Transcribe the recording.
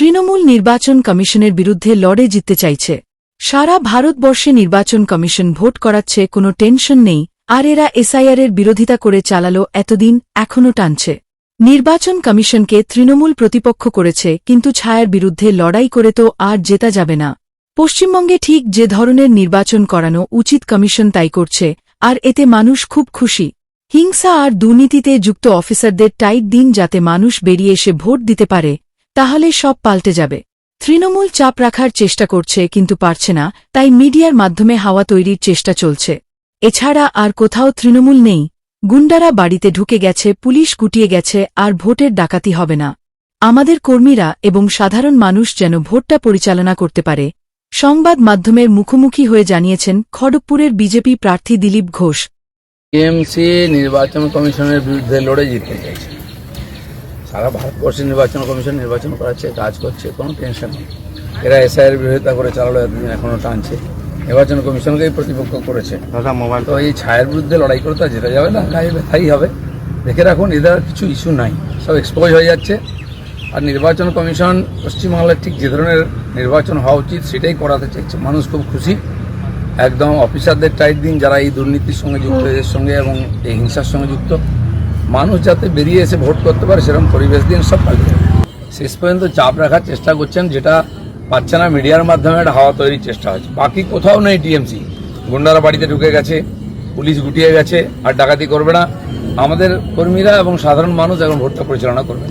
তৃণমূল নির্বাচন কমিশনের বিরুদ্ধে লড়ে জিততে চাইছে। সারা ভারতবর্ষে নির্বাচন কমিশন ভোট করাচ্ছে, কোনো টেনশন নেই। আর এরা এসআইআরের বিরোধিতা করে চালালো এতদিন, এখনও টানছে। নির্বাচন কমিশনকে তৃণমূল প্রতিপক্ষ করেছে, কিন্তু ছায়ার বিরুদ্ধে লড়াই করে তো আর জেতা যাবে না। পশ্চিমবঙ্গে ঠিক যে ধরনের নির্বাচন করানো উচিত কমিশন তাই করছে, আর এতে মানুষ খুব খুশি। হিংসা আর দুর্নীতিতে যুক্ত অফিসারদের টাইট দিন, যাতে মানুষ বেরিয়ে এসে ভোট দিতে পারে, তাহলে সব পাল্টে যাবে। তৃণমূল চাপ রাখার চেষ্টা করছে, কিন্তু পারছে না, তাই মিডিয়ার মাধ্যমে হাওয়া তৈরির চেষ্টা চলছে। এছাড়া আর কোথাও তৃণমূল নেই। গুন্ডারা বাড়িতে ঢুকে গেছে, পুলিশ গুটিয়ে গেছে, আর ভোটের ডাকাতি হবে না। আমাদের কর্মীরা এবং সাধারণ মানুষ যেন ভোটটা পরিচালনা করতে পারে, সংবাদ মাধ্যমের মুখোমুখি হয়ে জানিয়েছেন খড়গপুরের বিজেপি প্রার্থী দিলীপ ঘোষ। টিএমসি নির্বাচন কমিশনের বিরুদ্ধে লড়ে জিততে চাইছে। সারা ভারতবর্ষে নির্বাচন কমিশন নির্বাচন করাচ্ছে, কাজ করছে, কোনো টেনশন নেই। এরা এসআইয়ের বিরোধিতা করে চালালো, এতদিন এখনও টানছে। নির্বাচন কমিশনকেই প্রতিপক্ষ করেছে। তো এই ছায়ের বিরুদ্ধে লড়াই করে তো যেতে যাবে না, গায়ে ব্যথাই হবে। দেখে রাখুন, এদের কিছু ইস্যু নাই, সব এক্সপোজ হয়ে যাচ্ছে। আর নির্বাচন কমিশন পশ্চিমবাংলার ঠিক যে ধরনের নির্বাচন হওয়া উচিত সেটাই করাতে চাইছে। মানুষ খুব খুশি, একদম অফিসারদের টাইট দিন, যারা এই দুর্নীতির সঙ্গে যুক্ত, এদের সঙ্গে এবং এই হিংসার সঙ্গে যুক্ত, মানুষ যাতে বেরিয়ে এসে ভোট করতে পারে সেরকম পরিবেশ দিন, সব পাল্টে। শেষ পর্যন্ত চাপ রাখার চেষ্টা করছেন, যেটা পাচ্ছে না। মিডিয়ার মাধ্যমে একটা হাওয়া তৈরির চেষ্টা হচ্ছে। বাকি কোথাও নেই টিএমসি। গুন্ডারা বাড়িতে ঢুকে গেছে, পুলিশ গুটিয়ে গেছে, আর ডাকাতি করবে না। আমাদের কর্মীরা এবং সাধারণ মানুষ এখন ভোটটা পরিচালনা করবে।